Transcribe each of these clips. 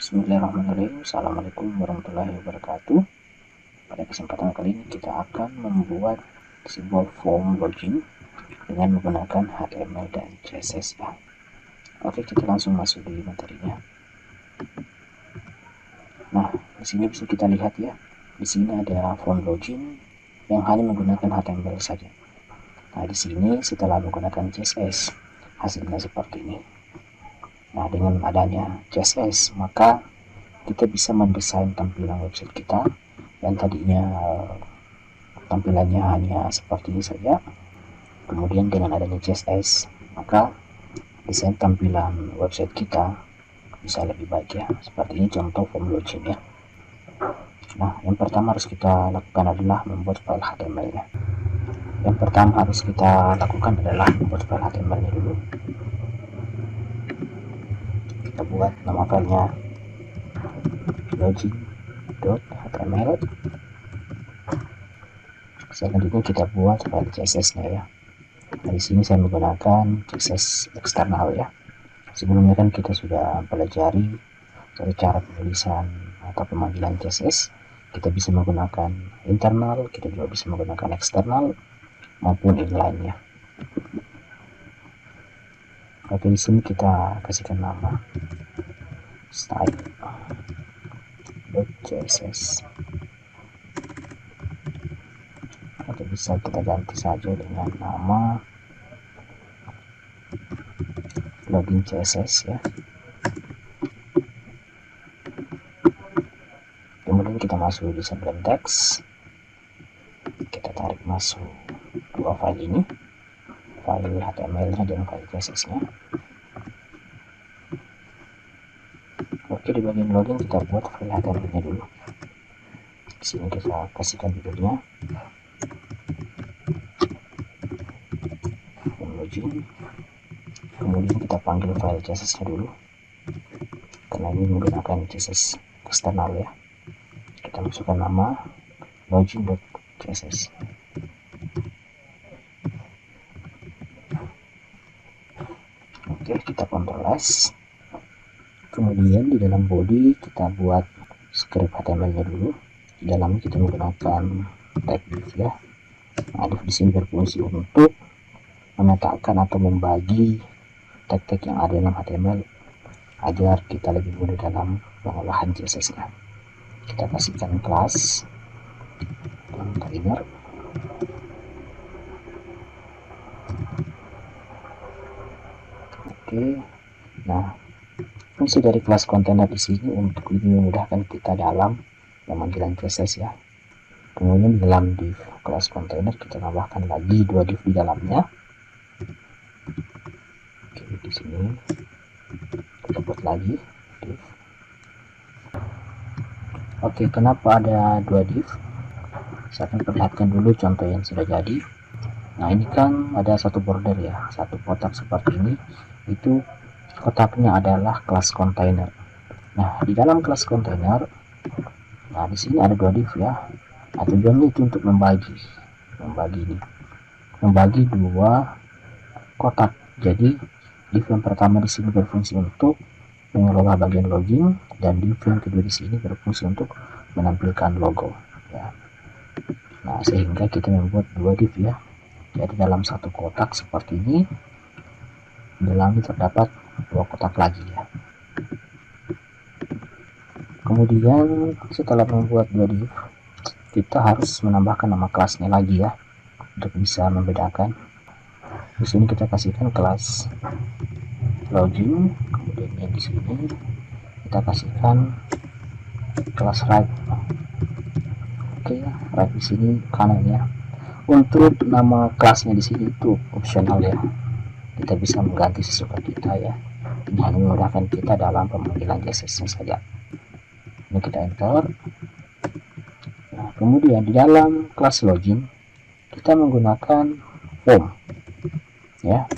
Bismillahirrahmanirrahim. Assalamualaikum warahmatullahi wabarakatuh. Pada kesempatan kali ini kita akan membuat sebuah form login dengan menggunakan HTML dan CSS ya. Oke, kita langsung masuk di materinya. Nah, di sini bisa kita lihat ya. Di sini ada form login yang hanya menggunakan HTML saja. Nah, di sini setelah menggunakan CSS hasilnya seperti ini. Nah, dengan adanya CSS maka kita bisa mendesain tampilan website kita yang tadinya tampilannya hanya seperti ini saja. Kemudian dengan adanya CSS maka desain tampilan website kita bisa lebih baik ya. Seperti ini contoh form login ya. Nah, yang pertama harus kita lakukan adalah membuat file HTML nya. Yang pertama harus kita lakukan adalah membuat file HTML nya dulu. Kita buat nama filenya login.html. Selanjutnya kita buat file CSS nya ya. Nah, di sini saya menggunakan CSS eksternal ya. Sebelumnya kan kita sudah pelajari cara penulisan atau pemanggilan CSS. Kita bisa menggunakan internal, kita juga bisa menggunakan eksternal maupun inline ya. Oke, di sini kita kasihkan nama style.css atau bisa kita ganti saja dengan nama login CSS ya. Kemudian kita masuk di sebelum teks, kita tarik masuk dua file ini, file HTML nya dan file CSS nya. Oke, di bagian login kita buat file HTML nya dulu. Di sini kita kasihkan judulnya login. Kemudian kita panggil file CSS nya dulu, karena ini menggunakan CSS eksternal ya. Kita masukkan nama login.css. Oke, kita Ctrl S. Kemudian di dalam body kita buat script HTML nya dulu. Di dalamnya kita menggunakan tag div ya. Nah, div di sini berfungsi untuk memetakan atau membagi tag-tag yang ada dalam HTML agar kita lebih mudah dalam pengolahan CSS nya. Kita kasihkan kelas container. Oke, nah fungsi dari kelas container di sini untuk lebih memudahkan kita dalam pemanggilan CSS ya. Kemudian di dalam div kelas container kita tambahkan lagi dua div di dalamnya. Oke, di sini kita buat lagi div. Oke, kenapa ada dua div? Saya akan perlihatkan dulu contoh yang sudah jadi. Nah, ini kan ada satu border ya, satu kotak seperti ini. Itu kotaknya adalah kelas container. Nah, di dalam kelas container, nah di sini ada dua div ya. Nah, tujuannya itu untuk membagi dua kotak. Jadi div yang pertama di sini berfungsi untuk mengelola bagian login, dan div yang kedua di sini berfungsi untuk menampilkan logo ya. Nah, sehingga kita membuat dua div ya. Jadi dalam satu kotak seperti ini, di dalamnya terdapat dua kotak lagi ya. Kemudian setelah membuat dua div, kita harus menambahkan nama kelasnya lagi ya, untuk bisa membedakan. Di sini kita kasihkan kelas login, kemudian di sini kita kasihkan kelas right. Oke, right di sini kanan ya. Untuk nama kelasnya di sini itu opsional ya. Kita bisa mengganti sesuka kita ya. Ini hanya memudahkan kita dalam pemanggilan CSS saja. Ini kita enter. Nah, kemudian di dalam kelas login kita menggunakan form ya.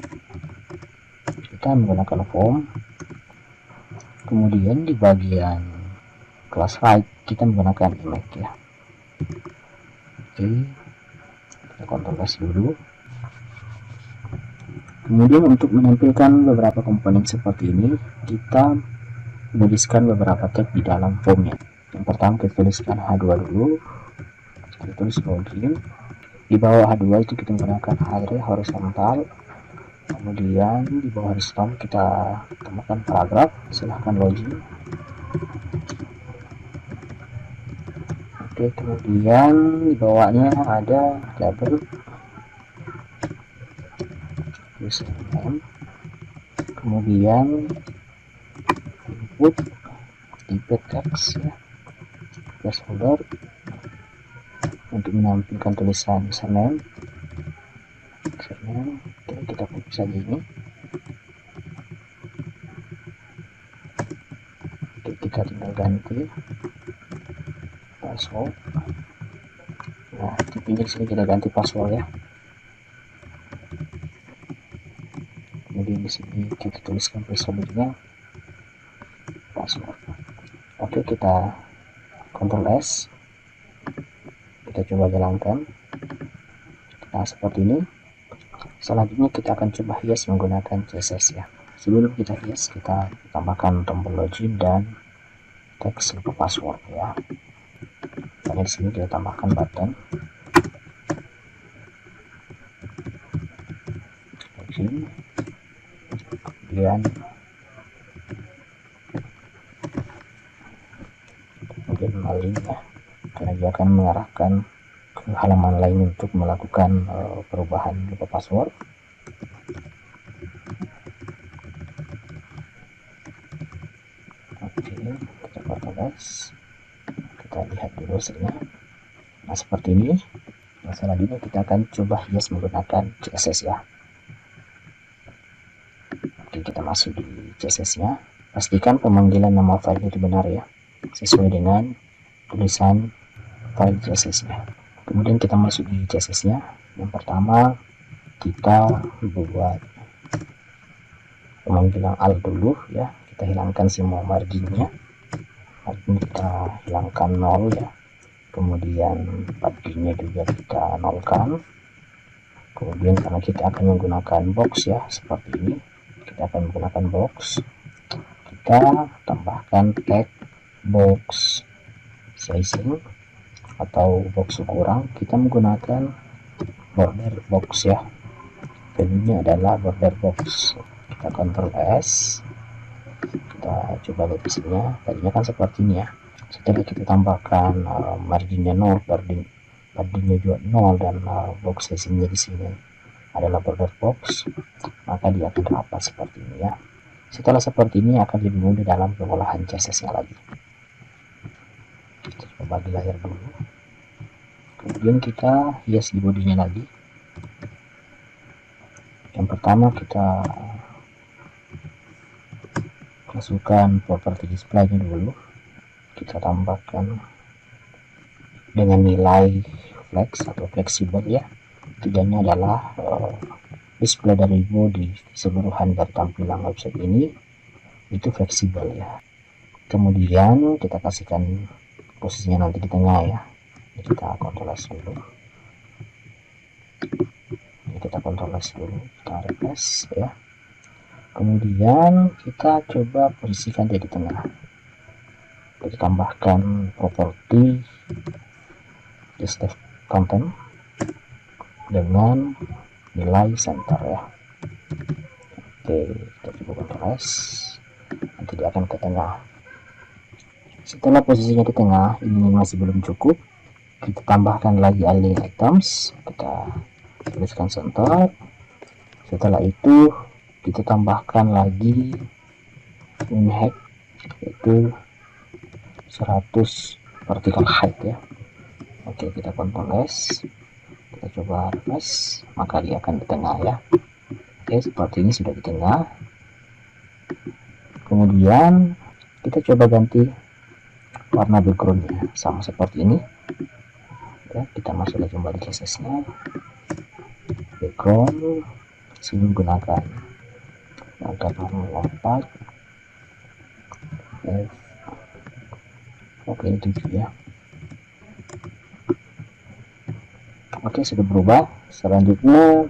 Kita menggunakan form. Kemudian di bagian kelas right kita menggunakan image ya. Oke, kita Ctrl S dulu. Kemudian untuk menampilkan beberapa komponen seperti ini, kita menuliskan beberapa tag di dalam formnya. Yang pertama kita tuliskan H2 dulu, kita tulis login. Di bawah H2 itu kita menggunakan array horizontal, kemudian di bawah horizontal kita tambahkan paragraf, silahkan login. Oke, kemudian di bawahnya ada label username, kemudian input type text ya, placeholder untuk menampilkan tulisan username. Oke, kita copy saja ini. Oke, kita tinggal ganti password. Nah, di sini kita ganti password ya. Kemudian di sini kita tuliskan passwordnya password. Oke, kita Ctrl S, kita coba jalankan. Nah, seperti ini. Selanjutnya kita akan coba hias menggunakan CSS ya. Sebelum kita hias, kita tambahkan tombol login dan teks lupa password ya. Dan di sini kita tambahkan button login, kemudian malin ya, karena dia akan mengarahkan ke halaman lain untuk melakukan perubahan lupa password. Oke, kita pertegas, kita lihat dulu hasilnya. Nah, seperti ini. Nah, selanjutnya kita akan coba hias menggunakan CSS ya. Oke, kita masuk di CSS nya. Pastikan pemanggilan nama file itu benar ya, sesuai dengan tulisan file CSS nya. Kemudian kita masuk di CSS nya. Yang pertama kita buat pemanggilan alt dulu ya. Kita hilangkan semua marginnya. Margin kita hilangkan 0 ya. Kemudian paddingnya juga kita nolkan. Kemudian karena kita akan menggunakan box ya, seperti ini, kita akan menggunakan box. Kita tambahkan tag box sizing atau box ukuran. Kita menggunakan border box ya. Value-nya adalah border box. Kita Ctrl S, kita coba lihat hasilnya. Tadinya kan seperti ini ya. Setelah kita tambahkan marginnya 0, paddingnya juga 0, dan box sizingnya di sini adalah border box, maka dia akan rapat seperti ini ya. Setelah seperti ini akan lebih mudah dalam pengolahan CSS nya lagi. Kita coba di layar dulu. Kemudian kita hias di bodinya lagi. Yang pertama kita masukkan properti display-nya dulu. Kita tambahkan dengan nilai flex atau fleksibel ya. Tujuannya adalah display dari body keseluruhan dari tampilan website ini itu fleksibel ya. Kemudian kita kasihkan posisinya nanti di tengah ya. Kita Ctrl S dulu. Kita Ctrl S dulu, kita refresh ya. Kemudian kita coba posisikan dia di tengah. Kita tambahkan properti display content dengan nilai center ya. Oke, kita coba Ctrl S, nanti dia akan ke tengah. Setelah posisinya di tengah, ini masih belum cukup, kita tambahkan lagi align items, kita tuliskan center. Setelah itu kita tambahkan lagi min height, yaitu 100 vertical height ya. Oke, kita Ctrl S, kita coba refresh, maka dia akan di tengah ya. Oke, seperti ini sudah di tengah. Kemudian kita coba ganti warna backgroundnya sama seperti ini ya. Kita masuk lagi kembali CSS nya, background sini menggunakan warna 4 oke, itu ya. Oke, sudah berubah. Selanjutnya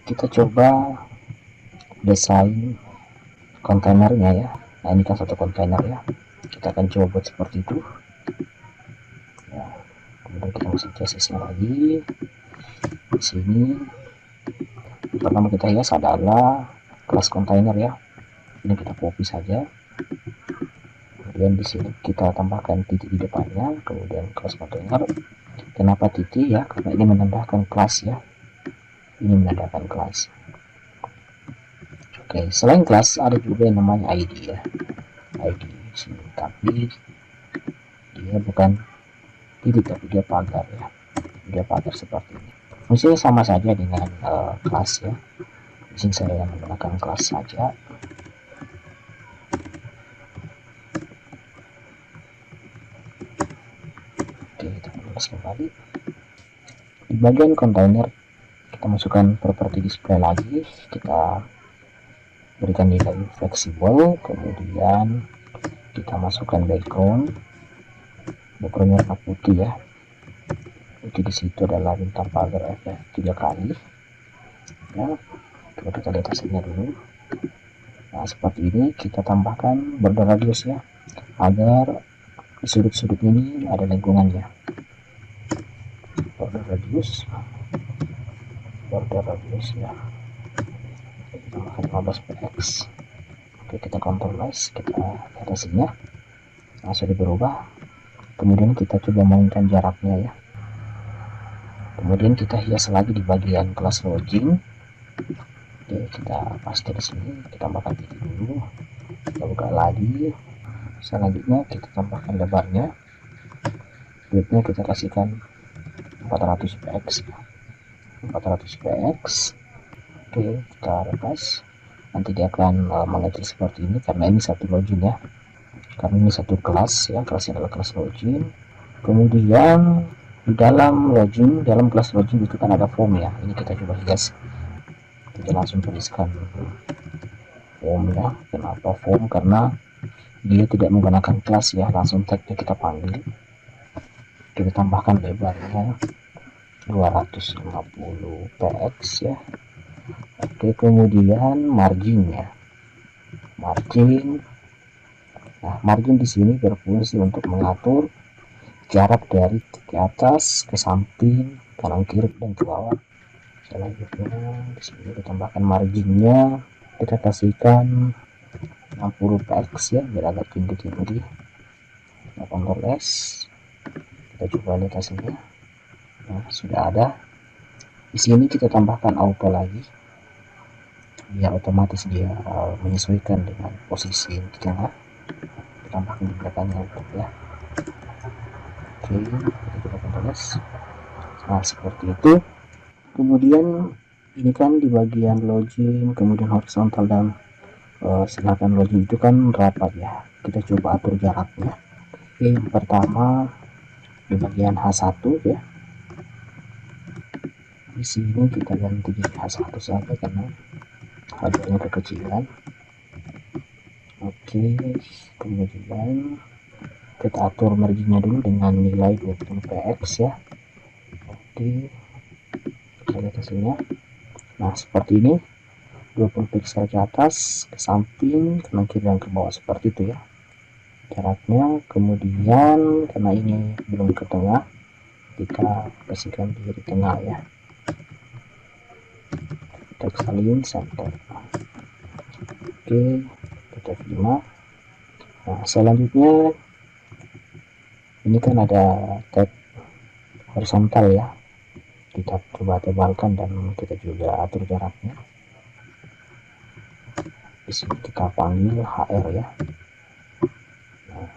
kita coba desain kontainernya ya. Nah, Nah, ini kan satu kontainer ya, kita akan coba buat seperti itu ya. Kemudian kita masuk CSS nya lagi. Di sini pertama kita hias adalah kelas kontainer ya, ini kita copy saja. Kemudian di sini kita tambahkan titik di depannya, kemudian kelas kontainer. Kenapa titik ya? Karena ini menandakan kelas ya, ini menandakan kelas. Oke, selain kelas ada juga yang namanya ID ya, ID sini, tapi dia bukan titik tapi dia pagar ya, dia pagar seperti ini. Fungsinya sama saja dengan kelas ya. Di sini saya menggunakan kelas saja. Oke, kita ulas kembali. Di bagian kontainer kita masukkan properti display lagi, kita berikan nilai fleksibel, kemudian kita masukkan background warna putih ya. Jadi di situ adalah bintang pagar efek 3 kali ya. Coba kita lihat hasilnya dulu. Nah, seperti ini kita tambahkan border radius ya, agar di sudut-sudut ini ada lengkungannya. Border radius ya, kita tambahkan 15 px. Oke, kita Ctrl S, kita lihat hasilnya. Nah, sudah berubah. Kemudian kita coba mainkan jaraknya ya. Kemudian kita hias lagi di bagian kelas login. Oke, kita paste di sini, kita tambahkan titik dulu, kita buka lagi. Selanjutnya kita tambahkan lebarnya, widthnya kita kasihkan 400 px. Oke, kita refresh. Nanti dia akan mengecil seperti ini karena ini satu login ya, karena ini satu kelas ya, kelasnya adalah kelas login. Kemudian di dalam login, dalam kelas login itu kan ada form ya, ini kita coba hias. Kita langsung tuliskan form ya. Kenapa form? Karena dia tidak menggunakan kelas ya, langsung tagnya kita panggil. Kita tambahkan lebarnya 250 px ya. Oke, kemudian marginnya, nah margin di sini berfungsi untuk mengatur jarak dari ke atas, ke samping, kanan kiri dan ke bawah. Selanjutnya di sini kita tambahkan marginnya, kita kasihkan 60 px ya, biar agak tinggi. Ctrl S, kita coba lihat hasilnya. Nah, sudah ada. Di sini kita tambahkan auto lagi, biar otomatis dia menyesuaikan dengan posisi di tengah. Kita tambahkan di belakangnya untuk ya. Oke, kita coba Ctrl S. Nah, seperti itu. Kemudian ini kan di bagian login, kemudian horizontal dan selatan login itu kan rapat ya. Kita coba atur jaraknya. Oke, yang pertama di bagian H1 ya. Di sini kita ganti H1 saja karena hadirnya kekecilan. Oke, kemudian kita atur marginnya dulu dengan nilai 20 px ya. Oke, kita lihat hasilnya. Nah, seperti ini, 20 pixel ke atas, ke samping, kanan kiri dan ke bawah, seperti itu ya jaraknya. Kemudian karena ini belum ke tengah, kita kasihkan di tengah ya, kita salin center. Oke, kita terima. Nah, selanjutnya ini kan ada tag horizontal ya, kita coba tebalkan dan kita juga atur jaraknya. Di sini kita panggil HR ya. Nah,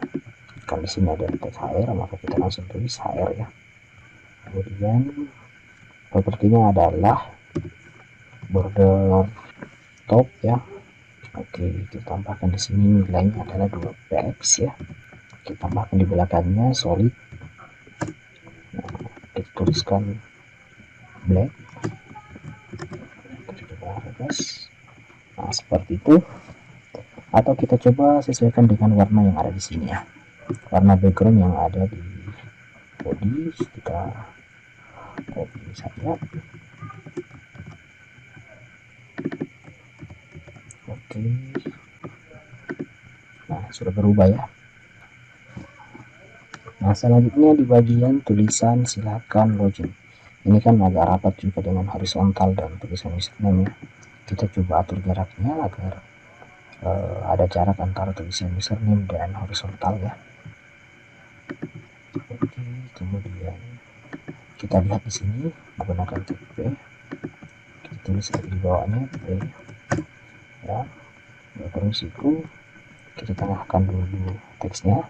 kan di sini ada tag HR, maka kita langsung tulis HR ya. Kemudian propertinya adalah border top ya. Oke, kita tambahkan di sini nilainya adalah 2 px ya. Kita tambahkan di belakangnya solid. Nah, kita tuliskan black. Kita coba refresh. Nah, seperti itu. Atau kita coba sesuaikan dengan warna yang ada di sini ya, warna background yang ada di body. Kita copy saja. Oke, Nah, sudah berubah ya. Nah, selanjutnya di bagian tulisan silakan login. Ini kan agak rapat juga dengan horizontal dan tulisan username ya. Kita coba atur jaraknya agar ada jarak antara tulisan username dan horizontal ya. Oke, kemudian kita lihat di sini menggunakan tag P. Kita tulis lagi di bawahnya P ya. Background siku kita tengahkan dulu teksnya,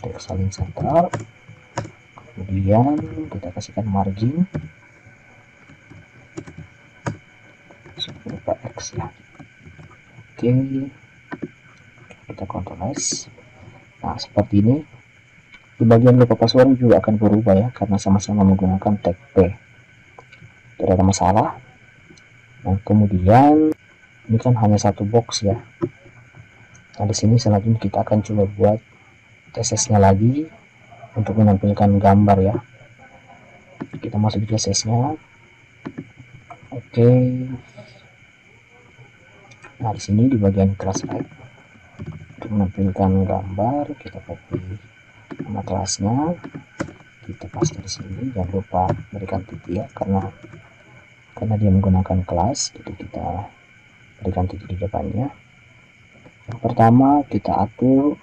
teks saling sentral. Kemudian kita kasihkan margin 10 px ya. Oke, kita Ctrl S. Nah, seperti ini. Di bagian lupa password juga akan berubah ya, karena sama-sama menggunakan tag P. Tidak ada masalah. Nah, kemudian ini kan hanya satu box ya. Nah, di sini selanjutnya kita akan coba buat CSS-nya lagi untuk menampilkan gambar ya. Kita masuk di CSS-nya. Oke. Nah, di sini di bagian kelas right untuk menampilkan gambar, kita copy nama kelasnya, kita paste di sini. Jangan lupa berikan titik ya, karena dia menggunakan kelas, jadi kita berikan titik di depannya. Yang pertama kita atur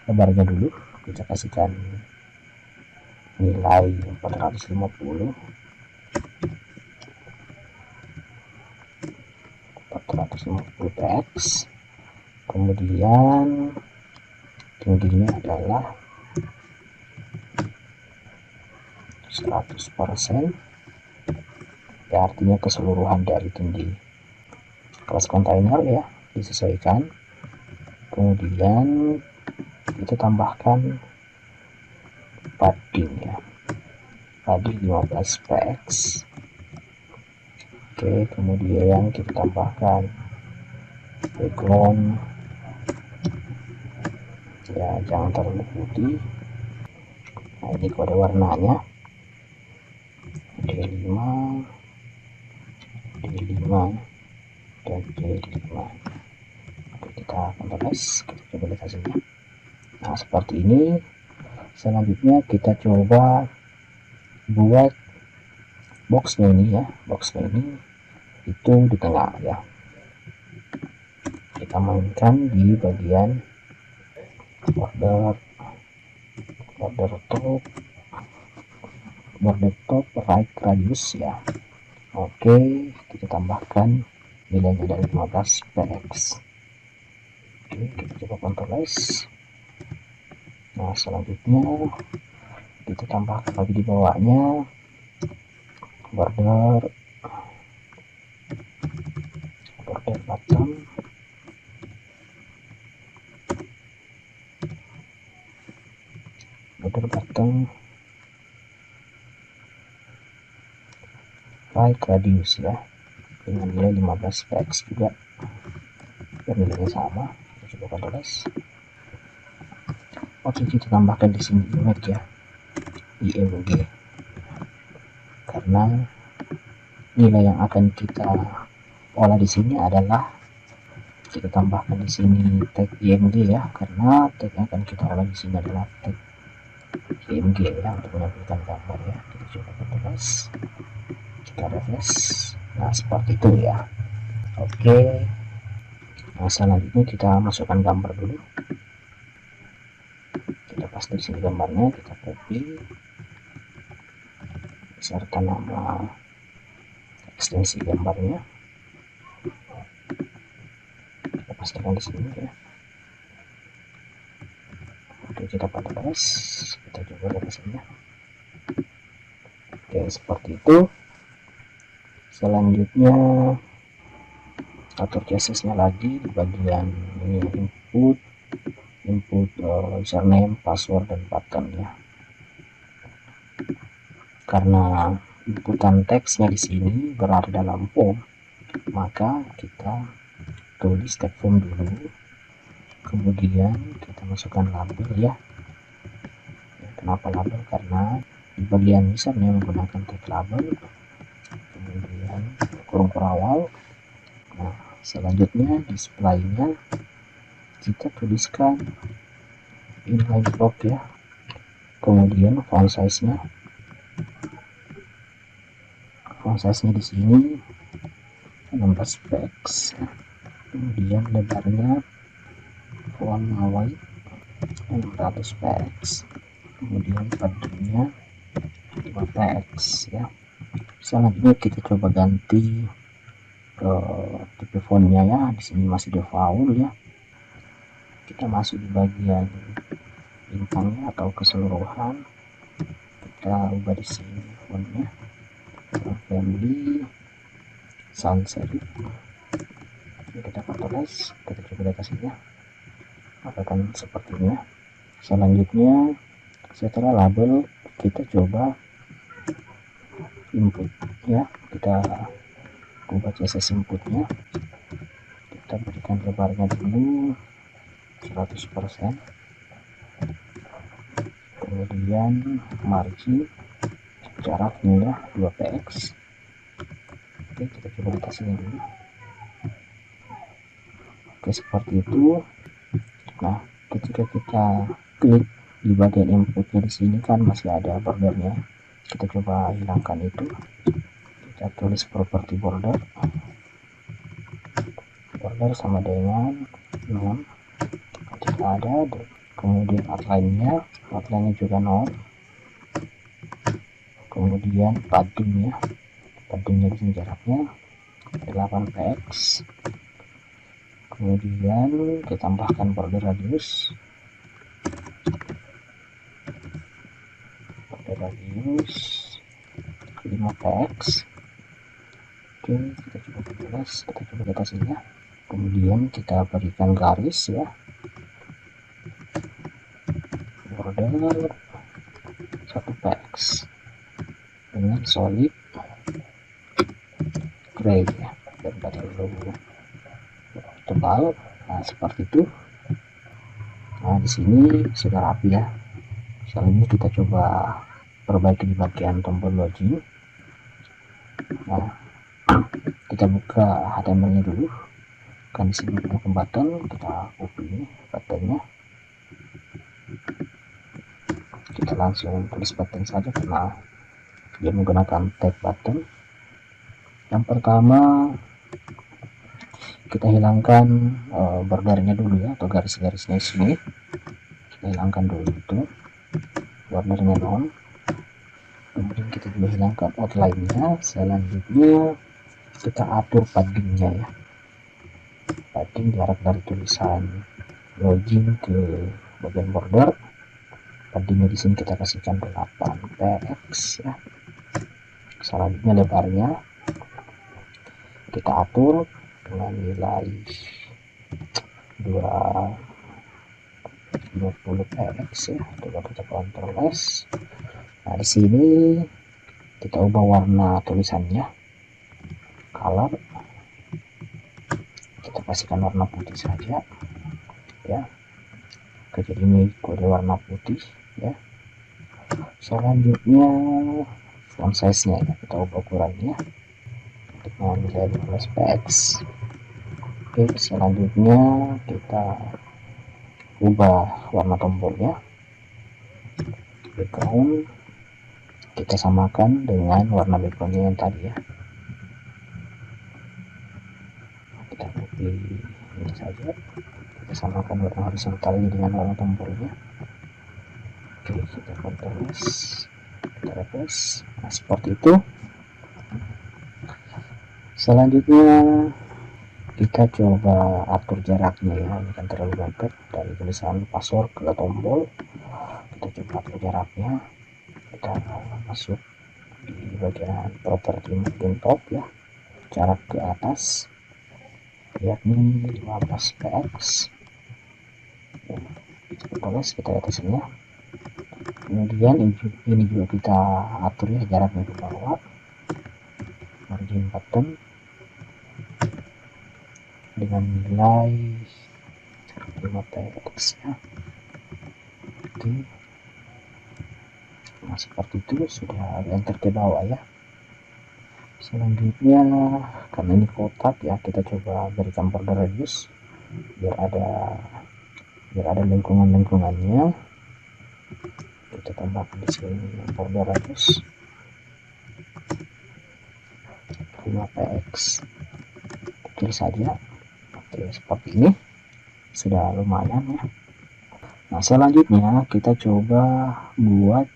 lebarnya dulu, kita kasihkan nilai 450 px. Kemudian tingginya adalah 100% ya, artinya keseluruhan dari tinggi kelas kontainer ya, disesuaikan. Kemudian kita tambahkan padding ya, padding 15 px. Oke, kemudian kita tambahkan background ya, jangan terlalu putih. Nah, ini kode warnanya D5 dan D5. Oke, kita Ctrl S, kita coba lihat hasilnya. Nah, seperti ini. Selanjutnya kita coba buat boxnya ini ya, boxnya ini itu di tengah ya. Kita mainkan di bagian border top right radius ya. Oke, kita tambahkan nilainya dari 15 px. Oke, kita coba Ctrl S. Nah, selanjutnya kita tambahkan lagi di bawahnya border bottom right radius ya, dengan nilai 15 px juga, dan nilainya sama. Kita coba Ctrl S. Oke, kita tambahkan di sini image ya, img, karena nilai yang akan kita olah di sini adalah, kita tambahkan di sini tag img ya, karena tag yang akan kita olah di sini adalah tag img ya, untuk menampilkan gambar ya. Kita coba Ctrl S, kita refresh. Nah, seperti itu ya. Oke, nah selanjutnya kita masukkan gambar dulu. Kita paste di sini gambarnya, kita copy serta nama ekstensi gambarnya, kita pastekan di sini ya. Oke, kita paste, kita coba lihat hasilnya. Oke, seperti itu. Selanjutnya atur CSS-nya lagi di bagian ini, input username, password, dan button ya. Karena inputan teksnya di sini berada dalam form, maka kita tulis tag form dulu, kemudian kita masukkan label ya. Kenapa label? Karena di bagian username menggunakan tag label, kemudian kurung perawal. Nah, Selanjutnya display-nya kita tuliskan inline block ya. Kemudian font size-nya di sini 16 px. Kemudian lebarnya font white 600 px. Kemudian paddingnya 5 px ya. Selanjutnya kita coba ganti ke tipe fontnya ya. Di sini masih default ya. Kita masuk di bagian bintangnya atau keseluruhan, kita ubah di sini fontnya family sans serif. Kita customize, kita coba datasinya akan seperti ini ya. Selanjutnya setelah label kita coba input ya, kita ubah CSS inputnya, kita berikan lebarnya dulu 100%, kemudian margin jaraknya ya 2 px. Oke, kita coba datasinya dulu. Oke, seperti itu. Nah, ketika kita klik di bagian inputnya di sini kan masih ada bordernya, kita coba hilangkan itu. Kita tulis property border sama dengan non, ketika ada. Kemudian outline-nya juga non. Kemudian paddingnya di sini jaraknya 8 px. Kemudian kita tambahkan border radius 5 px. Oke, kita coba tulis, kita coba datasinya. Kemudian kita berikan garis ya, border 1 px dengan solid gray ya, dan tidak terlalu tebal. Nah, seperti itu. Nah, di sini sudah rapi ya. Selanjutnya kita coba perbaiki di bagian tombol login. Nah, kita buka HTML-nya dulu. Kan di sini menggunakan button, kita copy ini buttonnya. Kita langsung tulis button saja karena dia menggunakan tag button. Yang pertama kita hilangkan bordernya dulu ya, atau garis-garisnya sini. Kita hilangkan dulu itu bordernya non. Kemudian kita juga hilangkan outline-nya. Selanjutnya kita atur paddingnya ya, padding jarak dari tulisan login ke bagian border. Paddingnya di sini kita kasihkan 8 px ya. Selanjutnya lebarnya kita atur dengan nilai 250 px ya. Coba kita Ctrl S. Nah, di sini kita ubah warna tulisannya, color kita kasihkan warna putih saja ya. Oke, jadi ini kode warna putih ya. Selanjutnya font size nya ya, kita ubah ukurannya dengan menjadi 15 px. Oke, selanjutnya kita ubah warna tombolnya, background kita samakan dengan warna backgroundnya yang tadi ya. Kita copy ini saja, kita samakan warna horizontalnya dengan warna tombolnya. Oke, kita Ctrl S, kita refresh. Nah, seperti itu. Selanjutnya kita coba atur jaraknya ya, ini kan terlalu mepet dari tulisan password ke tombol. Kita coba atur jaraknya, kita masuk di bagian properti margin top ya, jarak ke atas yakni 15 px ya. Kita atasnya. Kemudian ini juga kita atur ya, jaraknya ke bawah, margin button dengan nilai 5 px ya. Oke, nah seperti itu. Sudah enter ke bawah ya. Selanjutnya, karena ini kotak ya, kita coba berikan border radius biar ada lingkungannya. Kita tambahkan di sini border radius 5px, kecil saja. Oke, seperti ini sudah lumayan ya. Nah, selanjutnya kita coba buat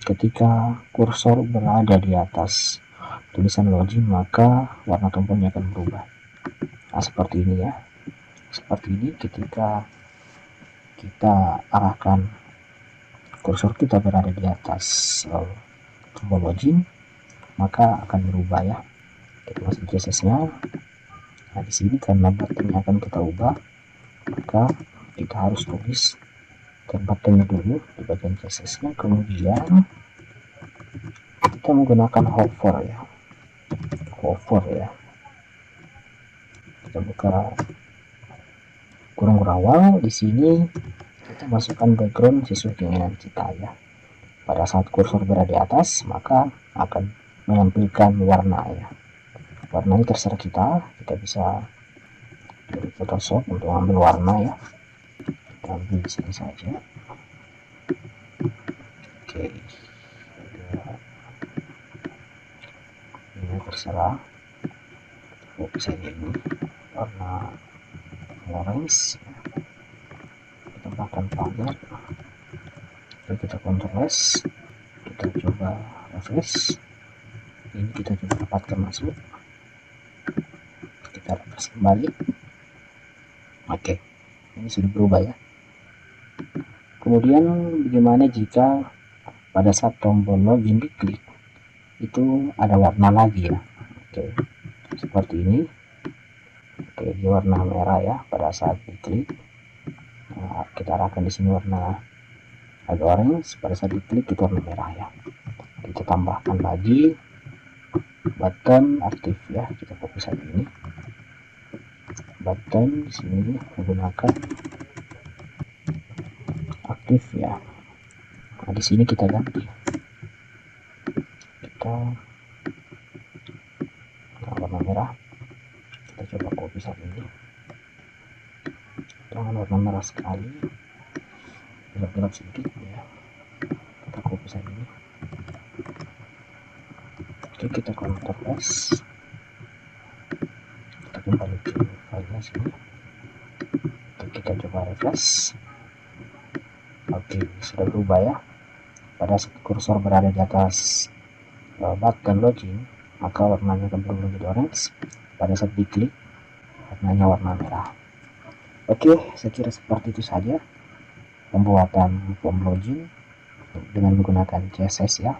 ketika kursor berada di atas tulisan login, maka warna tombolnya akan berubah. Nah, seperti ini ya. Seperti ini ketika kita arahkan kursor kita berada di atas tombol login, maka akan berubah ya. Kita masuk CSS-nya. Nah, di sini karena buttonnya akan kita ubah, maka kita harus tulis buttonnya dulu di bagian CSS-nya, kemudian kita menggunakan hover ya. Kita buka kurung berawal. Di sini kita masukkan background sesuai keinginan kita ya. Pada saat kursor berada di atas, maka akan menampilkan warna ya. Warnanya terserah kita bisa dari Photoshop untuk ambil warna ya. Kita ambil di sini saja. Oke, ini terserah. Fokus saja ini warna orange ya. Kita tambahkan pagar. Lalu kita Ctrl S, kita coba refresh. Ini kita coba dapatkan masuk. Kita refresh kembali. Oke, ini sudah berubah ya. Kemudian bagaimana jika pada saat tombol login diklik itu ada warna lagi ya. Oke, seperti ini. Oke, di warna merah ya pada saat diklik. Nah, kita arahkan di sini warna agak orange, pada saat diklik itu warna merah ya. Kita tambahkan lagi button aktif ya. Kita fokus saat ini. Button di sini menggunakan aktif ya. Nah, di sini kita ganti. Kita warna merah. Kita coba copy saat ini. Jangan warna merah sekali. Gelap-gelap sedikit ya. Kita copy saat ini. Oke, kita Ctrl S. Kita kembali ke filenya sini. Oke, kita coba refresh. Oke, sudah berubah ya. Pada saat kursor berada di atas button login, maka warnanya akan berubah menjadi orange. Pada saat diklik, warnanya warna merah. Oke, saya kira seperti itu saja pembuatan form login dengan menggunakan CSS ya.